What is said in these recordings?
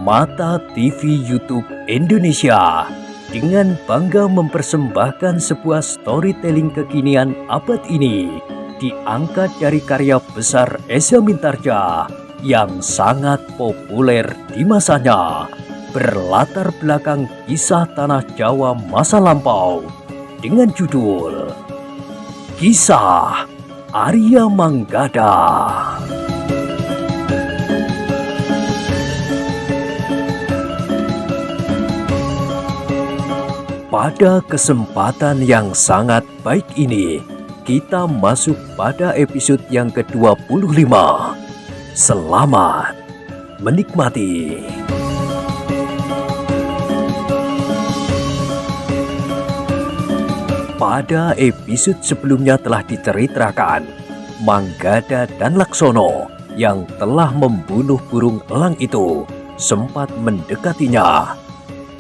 Permata TV YouTube Indonesia dengan bangga mempersembahkan sebuah storytelling kekinian abad ini diangkat dari karya besar Eza Mintarja yang sangat populer di masanya, berlatar belakang kisah tanah Jawa masa lampau dengan judul Kisah Arya Manggada. Pada kesempatan yang sangat baik ini, kita masuk pada episode yang ke-25. Selamat menikmati. Pada episode sebelumnya telah diceritakan, Manggada dan Laksono yang telah membunuh burung elang itu sempat mendekatinya.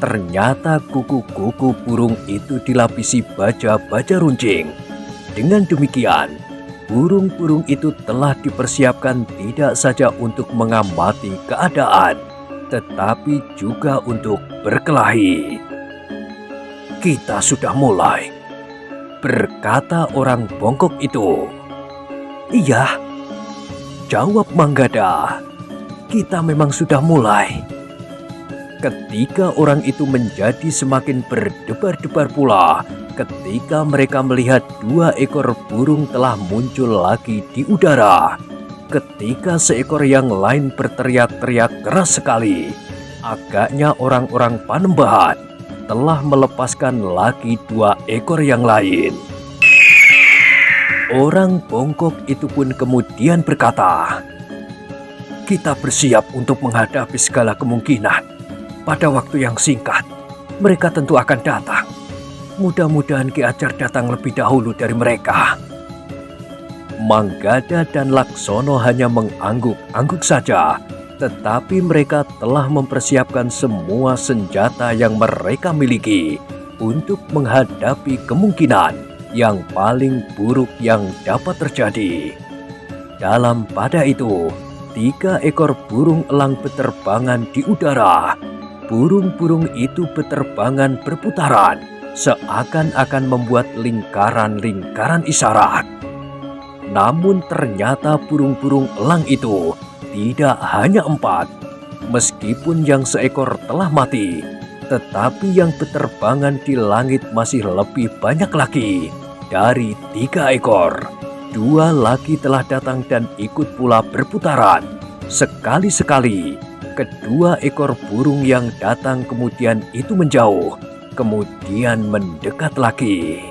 Ternyata kuku-kuku burung itu dilapisi baja-baja runcing. Dengan demikian, burung-burung itu telah dipersiapkan tidak saja untuk mengamati keadaan, tetapi juga untuk berkelahi. "Kita sudah mulai," berkata orang bongkok itu. "Iya," jawab Manggada, "kita memang sudah mulai." Ketika orang itu menjadi semakin berdebar-debar pula ketika mereka melihat dua ekor burung telah muncul lagi di udara. Ketika seekor yang lain berteriak-teriak keras sekali, agaknya orang-orang Panembahan telah melepaskan lagi dua ekor yang lain. Orang bongkok itu pun kemudian berkata, "Kita bersiap untuk menghadapi segala kemungkinan. Pada waktu yang singkat, mereka tentu akan datang. Mudah-mudahan Ki Ajar datang lebih dahulu dari mereka." Manggada dan Laksono hanya mengangguk-angguk saja, tetapi mereka telah mempersiapkan semua senjata yang mereka miliki untuk menghadapi kemungkinan yang paling buruk yang dapat terjadi. Dalam pada itu, 3 ekor burung elang beterbangan di udara. Burung-burung itu beterbangan berputaran, seakan-akan membuat lingkaran-lingkaran isyarat. Namun ternyata burung-burung elang itu tidak hanya 4. Meskipun yang seekor telah mati, tetapi yang beterbangan di langit masih lebih banyak lagi. Dari 3 ekor, 2 lagi telah datang dan ikut pula berputaran. Sekali-sekali, kedua ekor burung yang datang kemudian itu menjauh, kemudian mendekat lagi.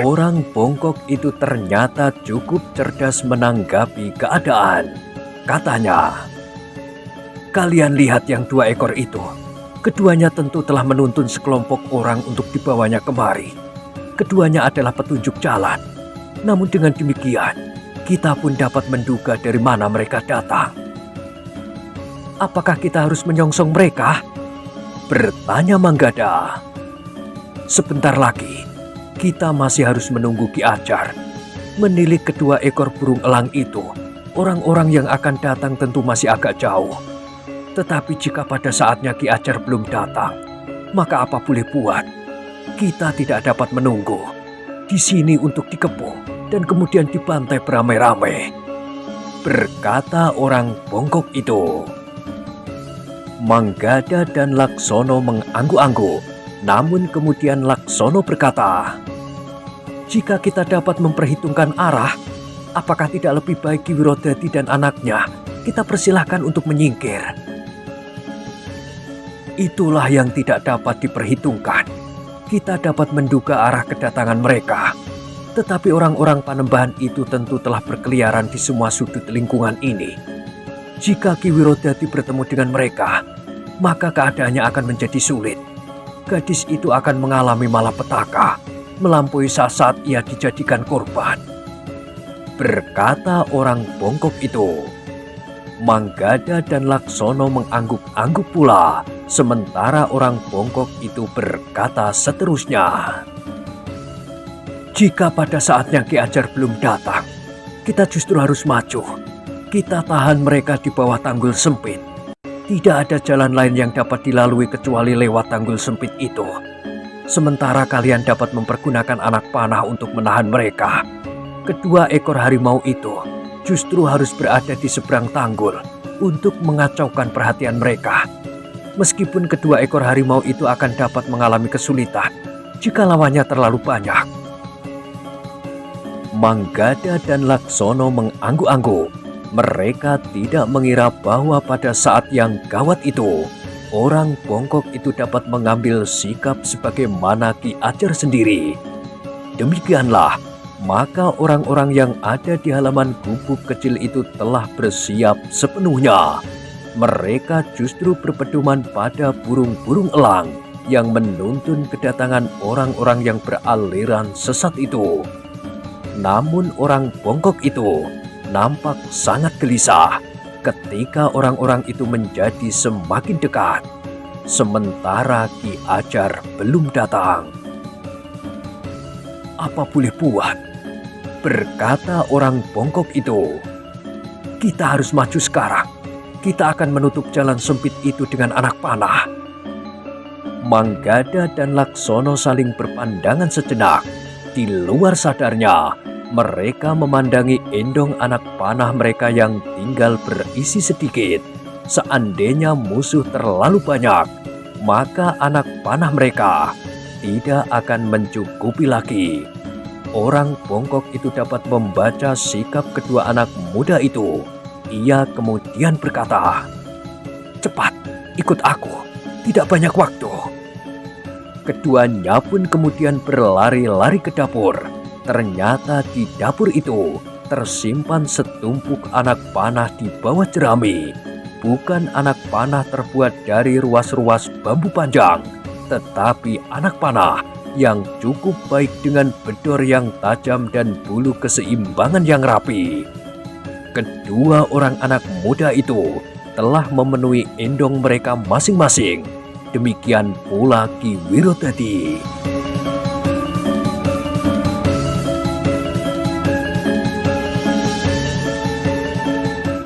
Orang bongkok itu ternyata cukup cerdas menanggapi keadaan. Katanya, "Kalian lihat yang 2 ekor itu. Keduanya tentu telah menuntun sekelompok orang untuk dibawanya kemari. Keduanya adalah petunjuk jalan. Namun dengan demikian, kita pun dapat menduga dari mana mereka datang." "Apakah kita harus menyongsong mereka?" bertanya Manggada. "Sebentar lagi, kita masih harus menunggu Ki Ajar. Menilik kedua ekor burung elang itu, orang-orang yang akan datang tentu masih agak jauh. Tetapi jika pada saatnya Ki Ajar belum datang, maka apa boleh buat? Kita tidak dapat menunggu di sini untuk dikepung dan kemudian dibantai beramai-ramai," berkata orang bongkok itu. Manggada dan Laksono mengangguk-angguk, namun kemudian Laksono berkata, "Jika kita dapat memperhitungkan arah, apakah tidak lebih baik Ki Wirodadi dan anaknya kita persilahkan untuk menyingkir?" "Itulah yang tidak dapat diperhitungkan. Kita dapat menduga arah kedatangan mereka, tetapi orang-orang Panembahan itu tentu telah berkeliaran di semua sudut lingkungan ini. Jika Ki Wirodadi bertemu dengan mereka, maka keadaannya akan menjadi sulit. Gadis itu akan mengalami malapetaka, melampaui saat ia dijadikan korban," berkata orang bongkok itu. Manggada dan Laksono mengangguk-angguk pula, sementara orang bongkok itu berkata seterusnya, "Jika pada saatnya Ki Ajar belum datang, kita justru harus maju. Kita tahan mereka di bawah tanggul sempit. Tidak ada jalan lain yang dapat dilalui kecuali lewat tanggul sempit itu. Sementara kalian dapat mempergunakan anak panah untuk menahan mereka. Kedua ekor harimau itu justru harus berada di seberang tanggul untuk mengacaukan perhatian mereka. Meskipun kedua ekor harimau itu akan dapat mengalami kesulitan jika lawannya terlalu banyak. Manggada dan Laksono mengangguk-angguk. Mereka tidak mengira bahwa pada saat yang gawat itu, orang bongkok itu dapat mengambil sikap sebagaimana Ki Ajar sendiri. Demikianlah, maka orang-orang yang ada di halaman gubuk kecil itu telah bersiap sepenuhnya. Mereka justru berpedoman pada burung-burung elang yang menuntun kedatangan orang-orang yang beraliran sesat itu. Namun orang bongkok itu nampak sangat gelisah ketika orang-orang itu menjadi semakin dekat, sementara Ki Ajar belum datang. "Apa boleh buat?" berkata orang bongkok itu. "Kita harus maju sekarang. Kita akan menutup jalan sempit itu dengan anak panah." Manggada dan Laksono saling berpandangan sejenak. Di luar sadarnya, mereka memandangi endong anak panah mereka yang tinggal berisi sedikit. Seandainya musuh terlalu banyak, maka anak panah mereka tidak akan mencukupi lagi. Orang bongkok itu dapat membaca sikap kedua anak muda itu. Ia kemudian berkata, "Cepat, ikut aku. Tidak banyak waktu." Keduanya pun kemudian berlari-lari ke dapur. Ternyata di dapur itu tersimpan setumpuk anak panah di bawah jerami. Bukan anak panah terbuat dari ruas-ruas bambu panjang, tetapi anak panah yang cukup baik dengan bedor yang tajam dan bulu keseimbangan yang rapi. Kedua orang anak muda itu telah memenuhi endong mereka masing-masing. Demikian pula Ki Wirotadi.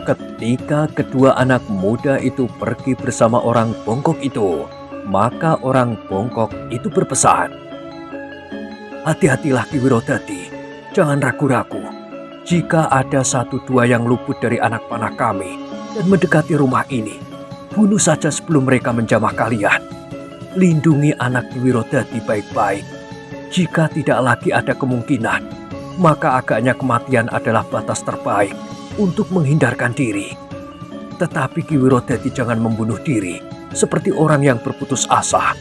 Ketika kedua anak muda itu pergi bersama orang bongkok itu, maka orang bongkok itu berpesan, "Hati-hatilah Ki Wirotadi, jangan ragu-ragu. Jika ada satu dua yang luput dari anak panah kami dan mendekati rumah ini, bunuh saja sebelum mereka menjamah kalian. Lindungi anak Ki Wirotadi baik-baik. Jika tidak lagi ada kemungkinan, maka agaknya kematian adalah batas terbaik untuk menghindarkan diri. Tetapi Ki Wirotadi jangan membunuh diri seperti orang yang berputus asa.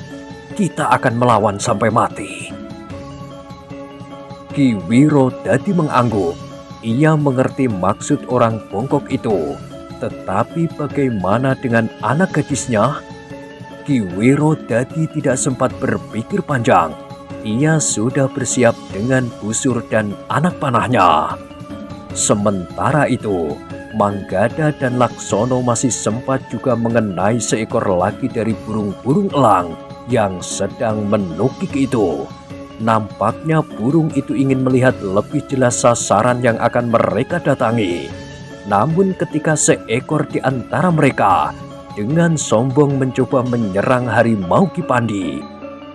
Kita akan melawan sampai mati." Ki Wirotadi mengangguk. Ia mengerti maksud orang bongkok itu. Tetapi bagaimana dengan anak gadisnya? Ki Wirotadi tidak sempat berpikir panjang. Ia sudah bersiap dengan busur dan anak panahnya. Sementara itu, Manggada dan Laksono masih sempat juga mengenai seekor lagi dari burung-burung elang yang sedang menukik itu. Nampaknya burung itu ingin melihat lebih jelas sasaran yang akan mereka datangi. Namun ketika seekor di antara mereka dengan sombong mencoba menyerang harimau Kipandi,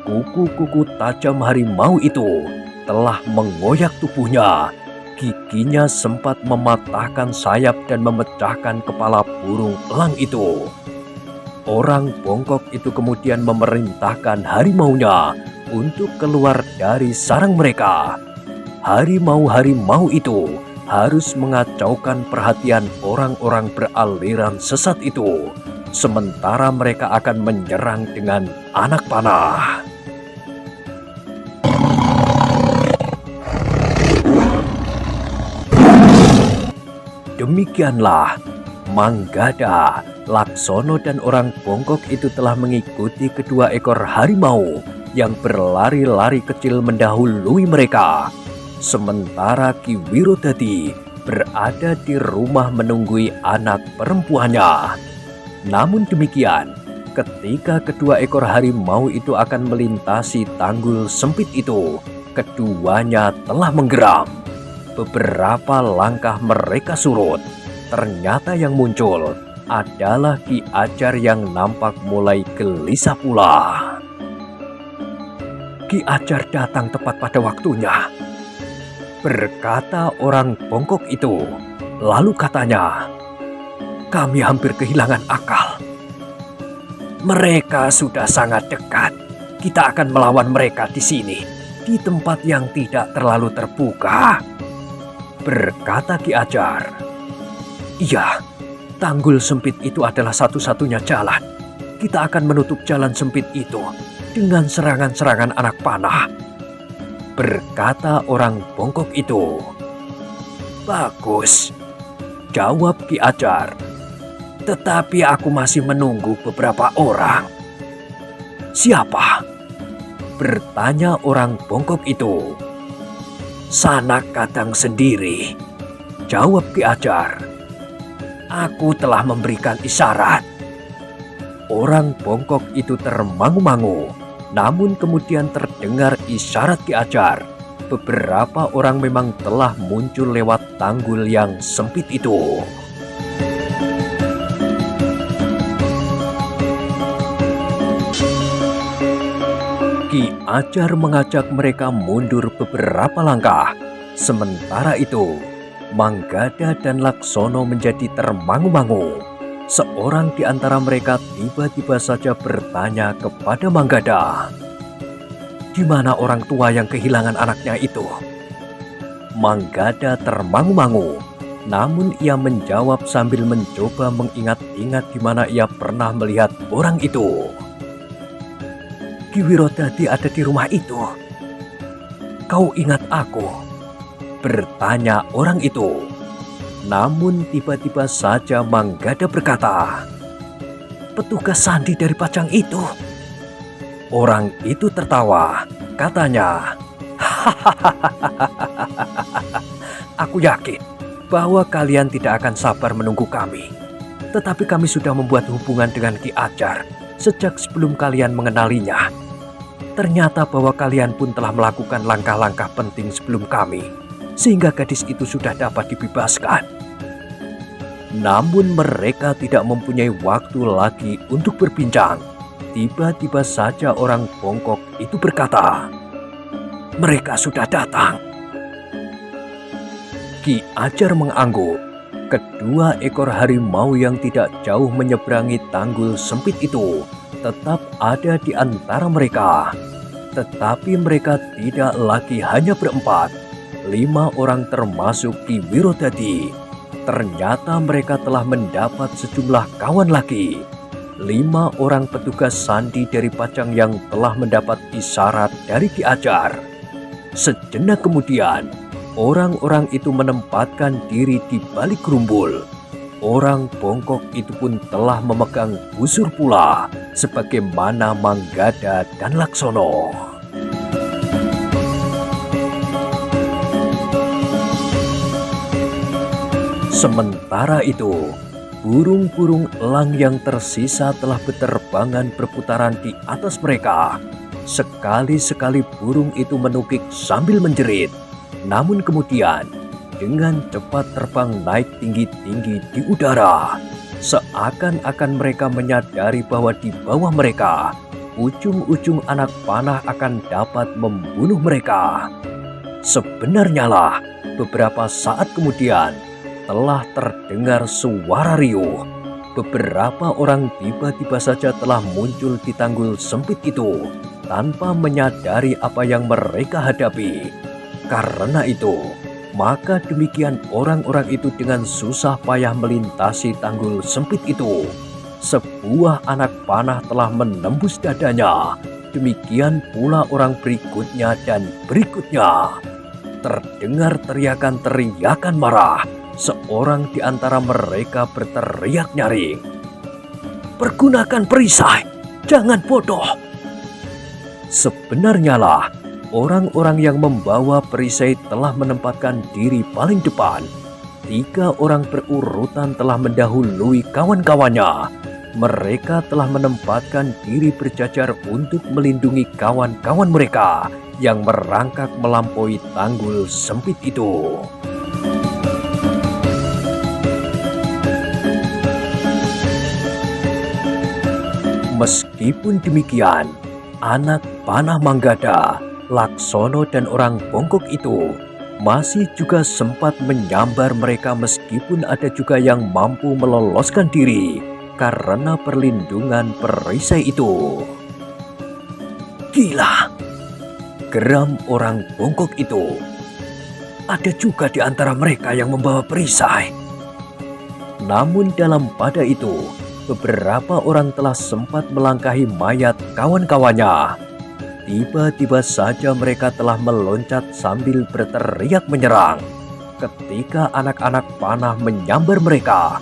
kuku-kuku tajam harimau itu telah mengoyak tubuhnya. Giginya sempat mematahkan sayap dan memecahkan kepala burung elang itu. Orang bongkok itu kemudian memerintahkan harimaunya untuk keluar dari sarang mereka. Harimau-harimau itu harus mengacaukan perhatian orang-orang beraliran sesat itu, sementara mereka akan menyerang dengan anak panah. Demikianlah, Manggada, Laksono dan orang bongkok itu telah mengikuti kedua ekor harimau yang berlari-lari kecil mendahului mereka. Sementara Ki Wirotadi berada di rumah menunggui anak perempuannya. Namun demikian, ketika kedua ekor harimau itu akan melintasi tanggul sempit itu, keduanya telah menggeram. Beberapa langkah mereka surut. Ternyata yang muncul adalah Ki Ajar yang nampak mulai gelisah pula. Ki Ajar datang tepat pada waktunya, berkata orang bongkok itu. Lalu katanya, "Kami hampir kehilangan akal. Mereka sudah sangat dekat. Kita akan melawan mereka di sini, di tempat yang tidak terlalu terbuka," berkata Ki Ajar. "Iya, tanggul sempit itu adalah satu-satunya jalan. Kita akan menutup jalan sempit itu dengan serangan-serangan anak panah," berkata orang bongkok itu. "Bagus," jawab Ki Ajar. "Tetapi aku masih menunggu beberapa orang." "Siapa?" bertanya orang bongkok itu. "Sanak Kadang sendiri," jawab Ki Ajar. "Aku telah memberikan isyarat." Orang bongkok itu termangu-mangu, namun kemudian terdengar isyarat Ki Ajar. Beberapa orang memang telah muncul lewat tanggul yang sempit itu. Ki Ajar mengajak mereka mundur beberapa langkah. Sementara itu, Manggada dan Laksono menjadi termangu-mangu. Seorang di antara mereka tiba-tiba saja bertanya kepada Manggada, "Di mana orang tua yang kehilangan anaknya itu?" Manggada termangu-mangu, namun ia menjawab sambil mencoba mengingat-ingat di mana ia pernah melihat orang itu. "Ki Wirodadi ada di rumah itu. Kau ingat aku?" bertanya orang itu. Namun tiba-tiba saja Manggada berkata, "Petugas sandi dari Pajang itu." Orang itu tertawa, katanya, "Aku yakin bahwa kalian tidak akan sabar menunggu kami. Tetapi kami sudah membuat hubungan dengan Ki Ajar sejak sebelum kalian mengenalinya. Ternyata bahwa kalian pun telah melakukan langkah-langkah penting sebelum kami, sehingga gadis itu sudah dapat dibebaskan." Namun mereka tidak mempunyai waktu lagi untuk berbincang. Tiba-tiba saja orang bongkok itu berkata, "Mereka sudah datang." Ki Ajar mengangguk. Kedua ekor harimau yang tidak jauh menyeberangi tanggul sempit itu tetap ada di antara mereka. Tetapi mereka tidak lagi hanya berempat. 5 orang termasuk Ki Wirodadi. Ternyata mereka telah mendapat sejumlah kawan lagi. 5 orang petugas sandi dari Pajang yang telah mendapat isyarat dari Ki Ajar. Sejenak kemudian, orang-orang itu menempatkan diri di balik gerumbul. Orang bongkok itu pun telah memegang busur pula, sebagaimana Manggada dan Laksono. Sementara itu, burung-burung elang yang tersisa telah berterbangan berputaran di atas mereka. Sekali-sekali burung itu menukik sambil menjerit. Namun kemudian, dengan cepat terbang naik tinggi-tinggi di udara. Seakan-akan mereka menyadari bahwa di bawah mereka, ujung-ujung anak panah akan dapat membunuh mereka. Sebenarnya lah, beberapa saat kemudian, telah terdengar suara riuh. Beberapa orang tiba-tiba saja telah muncul di tanggul sempit itu tanpa menyadari apa yang mereka hadapi. Karena itu, maka demikian orang-orang itu dengan susah payah melintasi tanggul sempit itu. Sebuah anak panah telah menembus dadanya. Demikian pula orang berikutnya dan berikutnya. Terdengar teriakan-teriakan marah. Seorang di antara mereka berteriak nyaring, "Pergunakan perisai, jangan bodoh!" Sebenarnya lah, orang-orang yang membawa perisai telah menempatkan diri paling depan. 3 orang berurutan telah mendahului kawan-kawannya. Mereka telah menempatkan diri berjajar untuk melindungi kawan-kawan mereka yang merangkak melampaui tanggul sempit itu. Meskipun demikian, anak panah Manggada, Laksono dan orang bongkok itu masih juga sempat menyambar mereka meskipun ada juga yang mampu meloloskan diri karena perlindungan perisai itu. Gila! Geram orang bongkok itu. Ada juga di antara mereka yang membawa perisai. Namun dalam pada itu, beberapa orang telah sempat melangkahi mayat kawan-kawannya. Tiba-tiba saja mereka telah meloncat sambil berteriak menyerang. Ketika anak-anak panah menyambar mereka,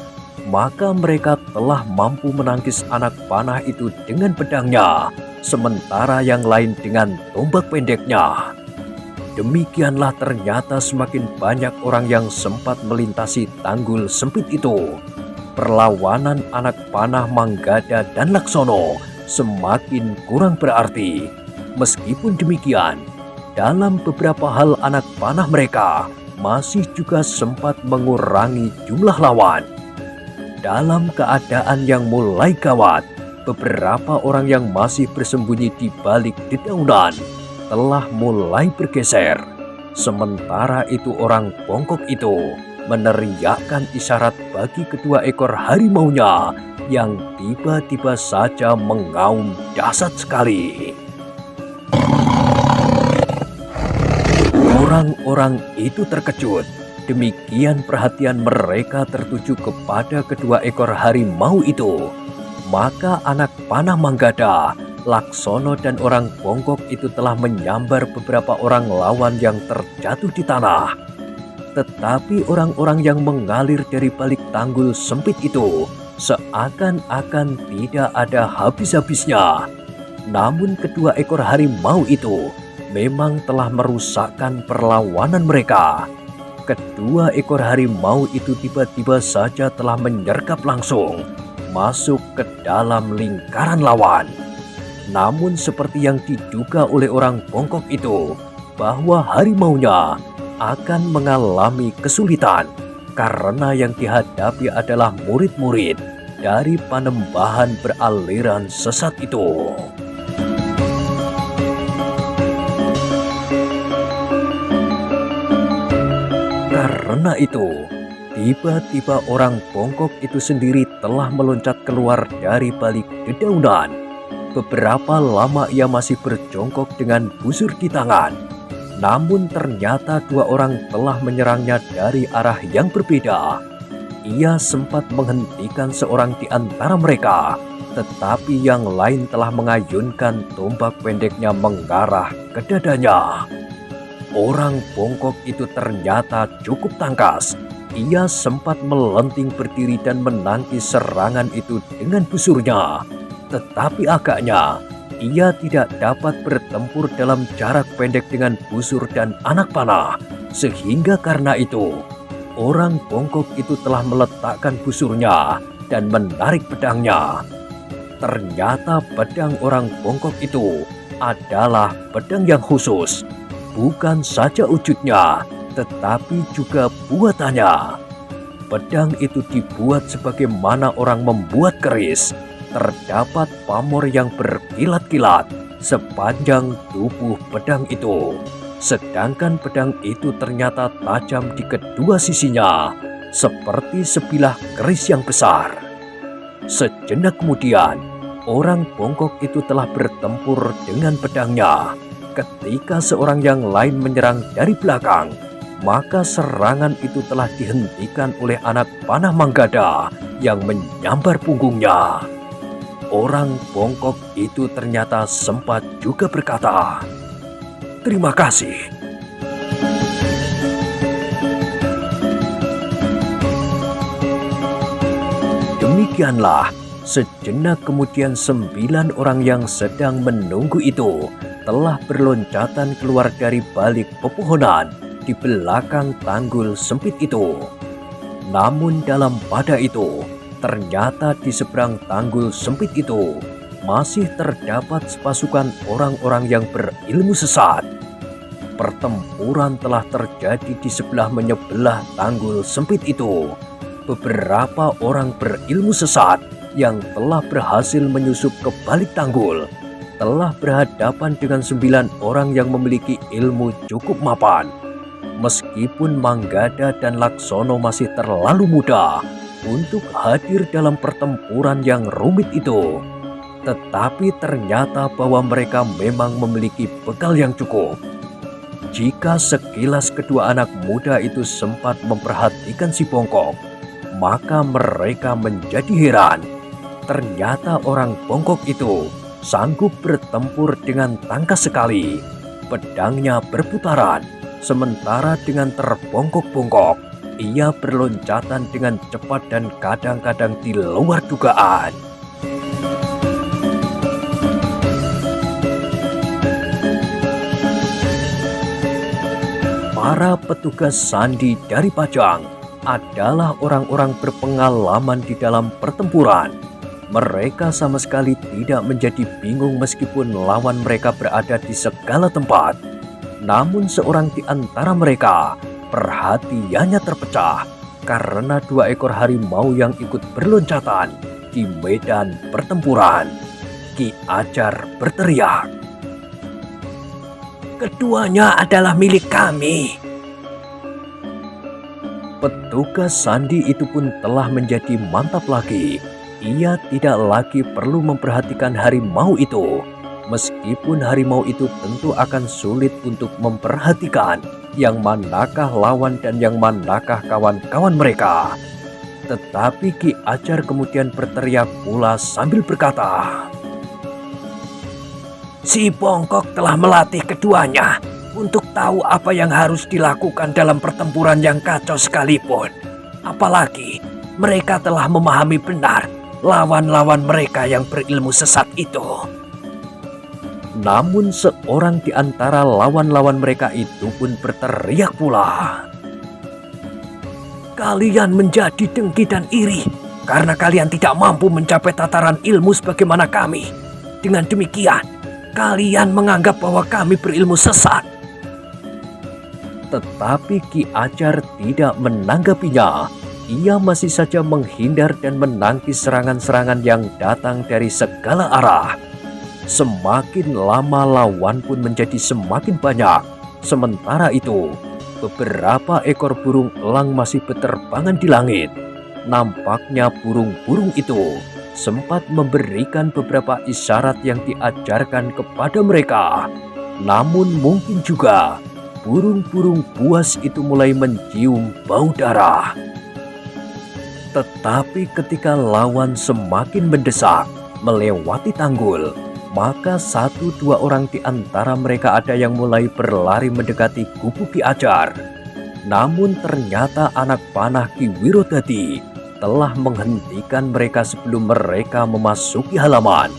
maka mereka telah mampu menangkis anak panah itu dengan pedangnya, sementara yang lain dengan tombak pendeknya. Demikianlah ternyata semakin banyak orang yang sempat melintasi tanggul sempit itu. Perlawanan anak panah Manggada dan Laksono semakin kurang berarti. Meskipun demikian, dalam beberapa hal anak panah mereka masih juga sempat mengurangi jumlah lawan. Dalam keadaan yang mulai gawat, beberapa orang yang masih bersembunyi di balik dedaunan telah mulai bergeser. Sementara itu orang bongkok itu meneriakkan isyarat bagi kedua ekor harimaunya yang tiba-tiba saja mengaum dahsyat sekali. Orang-orang itu terkejut. Demikian perhatian mereka tertuju kepada kedua ekor harimau itu. Maka anak panah Manggada, Laksono dan orang bongkok itu telah menyambar beberapa orang lawan yang terjatuh di tanah. Tetapi orang-orang yang mengalir dari balik tanggul sempit itu seakan-akan tidak ada habis-habisnya. Namun kedua ekor harimau itu memang telah merusakkan perlawanan mereka. Kedua ekor harimau itu tiba-tiba saja telah menyergap langsung masuk ke dalam lingkaran lawan. Namun seperti yang diduga oleh orang bongkok itu, bahwa harimaunya akan mengalami kesulitan karena yang dihadapi adalah murid-murid dari Panembahan beraliran sesat itu. Karena itu, tiba-tiba orang bongkok itu sendiri telah meloncat keluar dari balik dedaunan. Beberapa lama ia masih berjongkok dengan busur di tangan. Namun ternyata dua orang telah menyerangnya dari arah yang berbeda. Ia sempat menghentikan seorang di antara mereka, tetapi yang lain telah mengayunkan tombak pendeknya mengarah ke dadanya. Orang bongkok itu ternyata cukup tangkas. Ia sempat melenting berdiri dan menangkis serangan itu dengan busurnya. Tetapi agaknya ia tidak dapat bertempur dalam jarak pendek dengan busur dan anak panah. Sehingga karena itu, orang bongkok itu telah meletakkan busurnya dan menarik pedangnya. Ternyata pedang orang bongkok itu adalah pedang yang khusus. Bukan saja wujudnya, tetapi juga buatannya. Pedang itu dibuat sebagaimana orang membuat keris. Terdapat pamor yang berkilat-kilat sepanjang tubuh pedang itu. Sedangkan pedang itu ternyata tajam di kedua sisinya, seperti sebilah keris yang besar. Sejenak kemudian, orang bongkok itu telah bertempur dengan pedangnya. Ketika seorang yang lain menyerang dari belakang, maka serangan itu telah dihentikan oleh anak panah Manggada yang menyambar punggungnya. Orang bongkok itu ternyata sempat juga berkata, "Terima kasih." Demikianlah, sejenak kemudian 9 orang yang sedang menunggu itu telah berloncatan keluar dari balik pepohonan di belakang tanggul sempit itu. Namun dalam pada itu, ternyata di seberang tanggul sempit itu masih terdapat sepasukan orang-orang yang berilmu sesat. Pertempuran telah terjadi di sebelah menyebelah tanggul sempit itu. Beberapa orang berilmu sesat yang telah berhasil menyusup ke balik tanggul telah berhadapan dengan 9 orang yang memiliki ilmu cukup mapan. Meskipun Manggada dan Laksono masih terlalu muda untuk hadir dalam pertempuran yang rumit itu, tetapi ternyata bahwa mereka memang memiliki bekal yang cukup. Jika sekilas kedua anak muda itu sempat memperhatikan si Bongkok, maka mereka menjadi heran. Ternyata orang Bongkok itu sanggup bertempur dengan tangkas sekali. Pedangnya berputaran, sementara dengan terbongkok-bongkok, ia berloncatan dengan cepat dan kadang-kadang di luar dugaan. Para petugas sandi dari Pajang adalah orang-orang berpengalaman di dalam pertempuran. Mereka sama sekali tidak menjadi bingung meskipun lawan mereka berada di segala tempat. Namun seorang di antara mereka perhatiannya terpecah karena 2 ekor harimau yang ikut berloncatan di medan pertempuran. Ki Ajar berteriak, "Keduanya adalah milik kami." Petugas sandi itu pun telah menjadi mantap lagi. Ia tidak lagi perlu memperhatikan harimau itu. Meskipun harimau itu tentu akan sulit untuk memperhatikan yang manakah lawan dan yang manakah kawan-kawan mereka. Tetapi Ki Ajar kemudian berteriak pula sambil berkata, "Si Bongkok telah melatih keduanya untuk tahu apa yang harus dilakukan dalam pertempuran yang kacau sekalipun. Apalagi mereka telah memahami benar lawan-lawan mereka yang berilmu sesat itu." Namun seorang di antara lawan-lawan mereka itu pun berteriak pula, "Kalian menjadi dengki dan iri karena kalian tidak mampu mencapai tataran ilmu sebagaimana kami. Dengan demikian, kalian menganggap bahwa kami berilmu sesat." Tetapi Ki Ajar tidak menanggapinya. Ia masih saja menghindar dan menangkis serangan-serangan yang datang dari segala arah. Semakin lama lawan pun menjadi semakin banyak. Sementara itu, beberapa ekor burung elang masih berterbangan di langit. Nampaknya burung-burung itu sempat memberikan beberapa isyarat yang diajarkan kepada mereka. Namun mungkin juga burung-burung buas itu mulai mencium bau darah. Tetapi ketika lawan semakin mendesak melewati tanggul, maka 1-2 orang di antara mereka ada yang mulai berlari mendekati gubuk Ki Ajar. Namun ternyata anak panah Ki Wirodadi telah menghentikan mereka sebelum mereka memasuki halaman.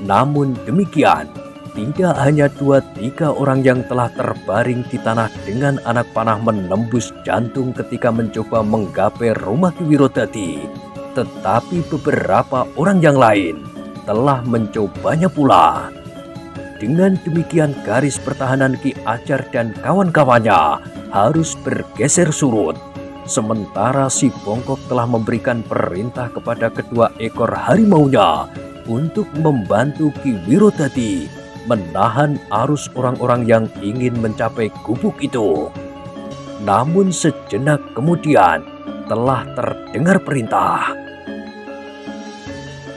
Namun demikian, tidak hanya 2-3 orang yang telah terbaring di tanah dengan anak panah menembus jantung ketika mencoba menggapai rumah Ki Wirodadi, tetapi beberapa orang yang lain telah mencobanya pula. Dengan demikian garis pertahanan Ki Ajar dan kawan-kawannya harus bergeser surut. Sementara si Bongkok telah memberikan perintah kepada kedua ekor harimaunya untuk membantu Ki Wirodadi menahan arus orang-orang yang ingin mencapai gubuk itu. Namun sejenak kemudian telah terdengar perintah,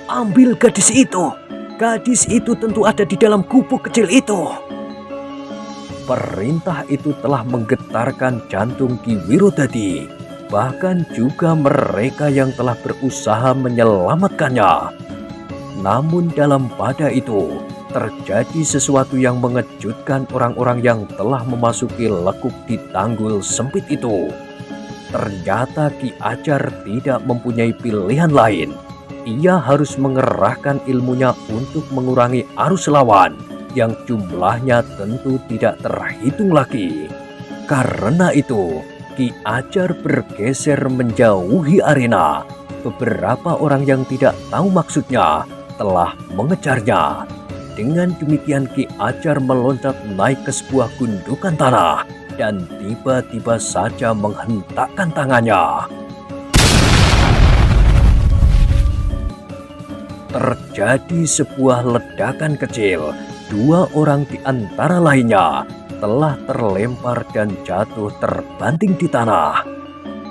"Ambil gadis itu. Gadis itu tentu ada di dalam gubuk kecil itu." Perintah itu telah menggetarkan jantung Ki Wirodadi, bahkan juga mereka yang telah berusaha menyelamatkannya. Namun dalam pada itu terjadi sesuatu yang mengejutkan orang-orang yang telah memasuki lekuk di tanggul sempit itu. Ternyata Ki Ajar tidak mempunyai pilihan lain. Ia harus mengerahkan ilmunya untuk mengurangi arus lawan yang jumlahnya tentu tidak terhitung lagi. Karena itu, Ki Ajar bergeser menjauhi arena. Beberapa orang yang tidak tahu maksudnya telah mengejarnya. Dengan demikian Ki Ajar meloncat naik ke sebuah gundukan tanah dan tiba-tiba saja menghentakkan tangannya. Terjadi sebuah ledakan kecil. Dua orang di antara lainnya telah terlempar dan jatuh terbanting di tanah.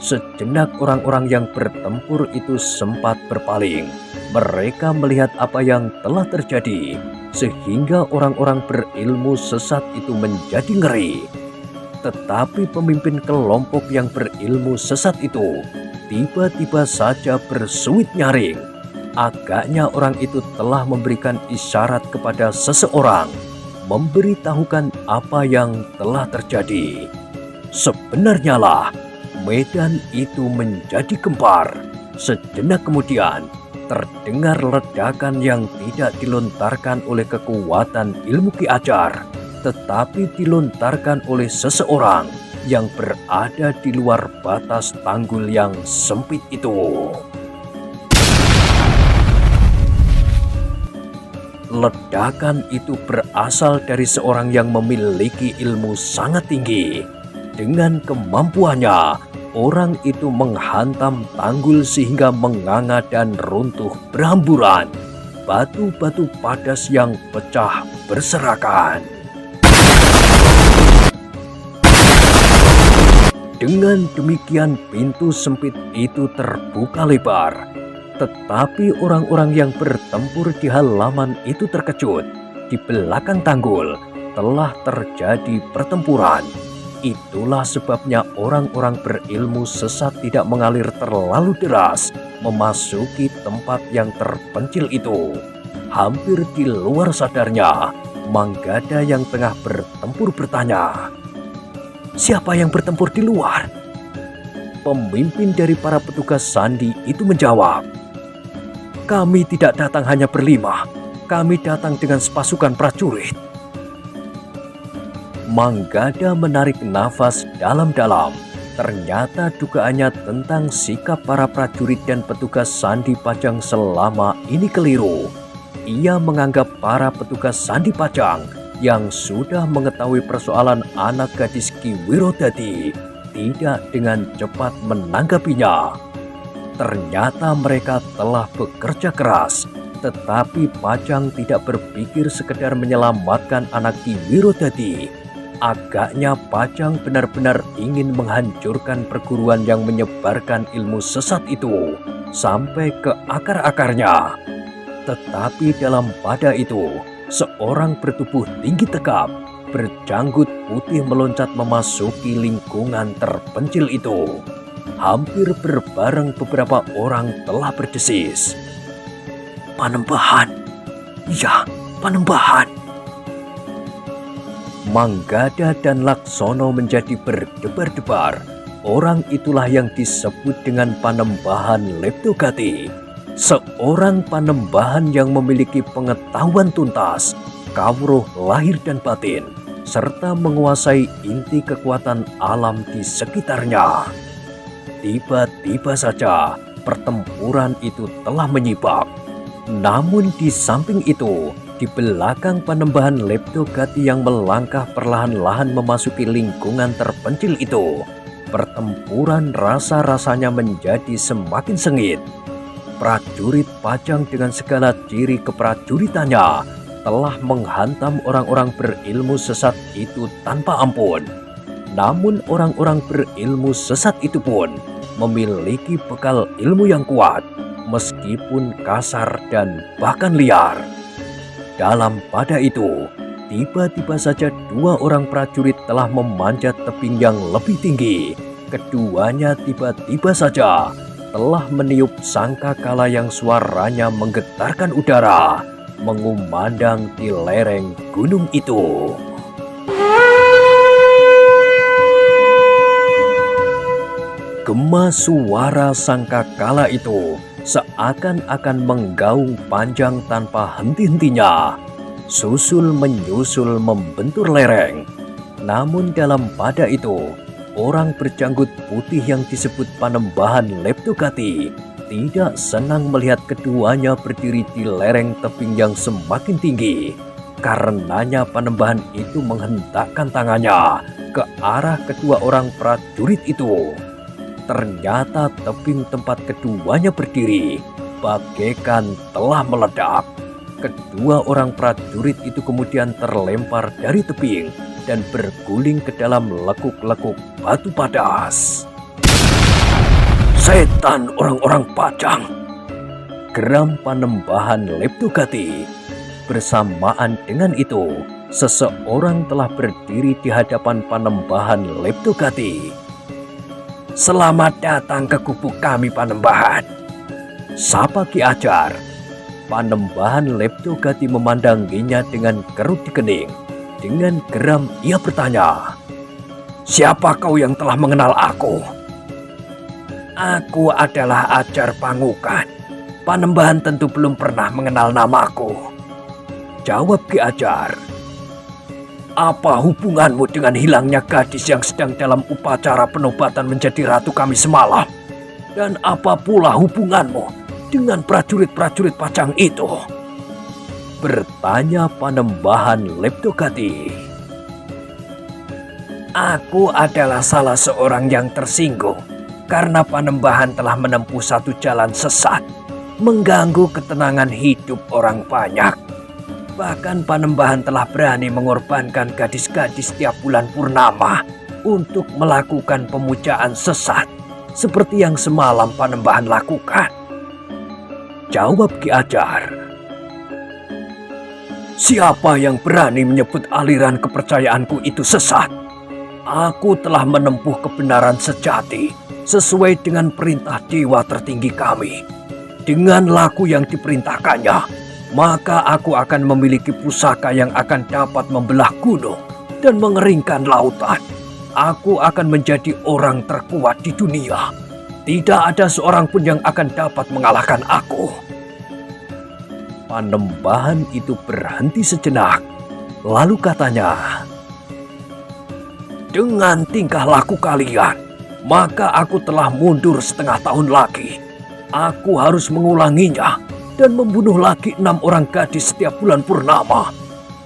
Sejenak orang-orang yang bertempur itu sempat berpaling. Mereka melihat apa yang telah terjadi, sehingga orang-orang berilmu sesat itu menjadi ngeri. Tetapi pemimpin kelompok yang berilmu sesat itu tiba-tiba saja bersuit nyaring. Agaknya orang itu telah memberikan isyarat kepada seseorang, memberitahukan apa yang telah terjadi. Sebenarnya lah, medan itu menjadi gempar. Sejenak kemudian, terdengar ledakan yang tidak dilontarkan oleh kekuatan ilmu Ki Ajar, tetapi dilontarkan oleh seseorang yang berada di luar batas tanggul yang sempit itu. Ledakan itu berasal dari seorang yang memiliki ilmu sangat tinggi. Dengan kemampuannya, orang itu menghantam tanggul sehingga menganga dan runtuh berhamburan. Batu-batu padas yang pecah berserakan. Dengan demikian pintu sempit itu terbuka lebar. Tetapi orang-orang yang bertempur di halaman itu terkejut. Di belakang tanggul telah terjadi pertempuran. Itulah sebabnya orang-orang berilmu sesat tidak mengalir terlalu deras memasuki tempat yang terpencil itu. Hampir di luar sadarnya, Manggada yang tengah bertempur bertanya, "Siapa yang bertempur di luar?" Pemimpin dari para petugas sandi itu menjawab, "Kami tidak datang hanya berlima, kami datang dengan sepasukan prajurit." Manggada menarik nafas dalam-dalam. Ternyata dugaannya tentang sikap para prajurit dan petugas Sandi Pajang selama ini keliru. Ia menganggap para petugas Sandi Pajang yang sudah mengetahui persoalan anak gadis Ki Wirodadi tidak dengan cepat menanggapinya. Ternyata mereka telah bekerja keras, tetapi Pajang tidak berpikir sekedar menyelamatkan anak Ki Wirodadi. Agaknya Pajang benar-benar ingin menghancurkan perguruan yang menyebarkan ilmu sesat itu sampai ke akar-akarnya. Tetapi dalam pada itu, seorang bertubuh tinggi tegap, berjanggut putih meloncat memasuki lingkungan terpencil itu. Hampir berbareng beberapa orang telah berdesis, "Panembahan! Ya, Panembahan!" Manggada dan Laksono menjadi berdebar-debar. Orang itulah yang disebut dengan Panembahan Leptogati. Seorang Panembahan yang memiliki pengetahuan tuntas, kawruh lahir dan batin, serta menguasai inti kekuatan alam di sekitarnya. Tiba-tiba saja pertempuran itu telah menyibak. Namun di samping itu, di belakang Panembahan Leptogati yang melangkah perlahan-lahan memasuki lingkungan terpencil itu, pertempuran rasa-rasanya menjadi semakin sengit. Prajurit Pajang dengan segala ciri keprajuritannya telah menghantam orang-orang berilmu sesat itu tanpa ampun. Namun orang-orang berilmu sesat itu pun memiliki bekal ilmu yang kuat, meskipun kasar dan bahkan liar. Dalam pada itu, tiba-tiba saja dua orang prajurit telah memanjat tebing yang lebih tinggi. Keduanya tiba-tiba saja telah meniup sangkakala yang suaranya menggetarkan udara, mengumandang di lereng gunung itu. Gema suara sangkakala itu seakan-akan menggaung panjang tanpa henti-hentinya, susul menyusul membentur lereng. Namun dalam pada itu, orang berjanggut putih yang disebut Panembahan Leptogati tidak senang melihat keduanya berdiri di lereng tebing yang semakin tinggi. Karenanya Panembahan itu menghentakkan tangannya ke arah kedua orang prajurit itu. Ternyata tebing tempat keduanya berdiri bagaikan telah meledak. Kedua orang prajurit itu kemudian terlempar dari tebing dan berguling ke dalam lekuk-lekuk batu padas. "Setan orang-orang Pajang!" geram Panembahan Leptogati. Bersamaan dengan itu, seseorang telah berdiri di hadapan Panembahan Leptogati. "Selamat datang ke gubuk kami, Panembahan," sapa Ki Ajar. Panembahan Leptogati memandanginya dengan kerut di kening. Dengan geram ia bertanya, "Siapa kau yang telah mengenal aku?" "Aku adalah Ajar Pangukan. Panembahan tentu belum pernah mengenal namaku," jawab Ki Ajar. "Apa hubunganmu dengan hilangnya gadis yang sedang dalam upacara penobatan menjadi ratu kami semalam? Dan apa pula hubunganmu dengan prajurit-prajurit Pajang itu?" bertanya Panembahan Leptogati. "Aku adalah salah seorang yang tersinggung karena Panembahan telah menempuh satu jalan sesat, mengganggu ketenangan hidup orang banyak. Bahkan Panembahan telah berani mengorbankan gadis-gadis tiap bulan purnama untuk melakukan pemujaan sesat seperti yang semalam Panembahan lakukan," jawab Ki Ajar. "Siapa yang berani menyebut aliran kepercayaanku itu sesat? Aku telah menempuh kebenaran sejati sesuai dengan perintah dewa tertinggi kami. Dengan laku yang diperintahkannya, maka aku akan memiliki pusaka yang akan dapat membelah gunung dan mengeringkan lautan. Aku akan menjadi orang terkuat di dunia. Tidak ada seorang pun yang akan dapat mengalahkan aku." Panembahan itu berhenti sejenak, lalu katanya, "Dengan tingkah laku kalian, maka aku telah mundur setengah tahun lagi. Aku harus mengulanginya dan membunuh lagi 6 orang gadis setiap bulan purnama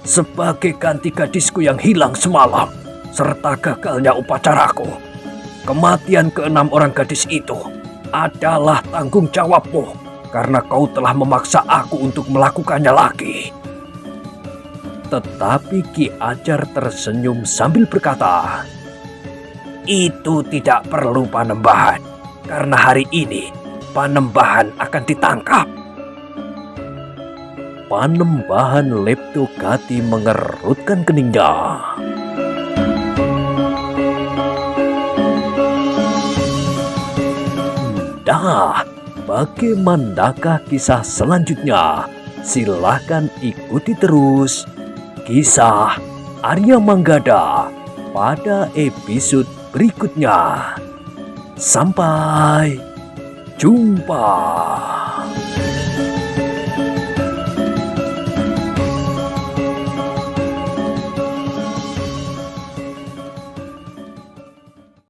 sebagai ganti gadisku yang hilang semalam serta gagalnya upacaraku. Kematian ke-6 orang gadis itu adalah tanggung jawabmu karena kau telah memaksa aku untuk melakukannya lagi." Tetapi Ki Ajar tersenyum sambil berkata, "Itu tidak perlu, Panembahan, karena hari ini Panembahan akan ditangkap." Panembahan Leptogati mengerutkan keningnya. Nah, bagaimanakah kisah selanjutnya? Silahkan ikuti terus kisah Arya Manggada pada episode berikutnya. Sampai jumpa.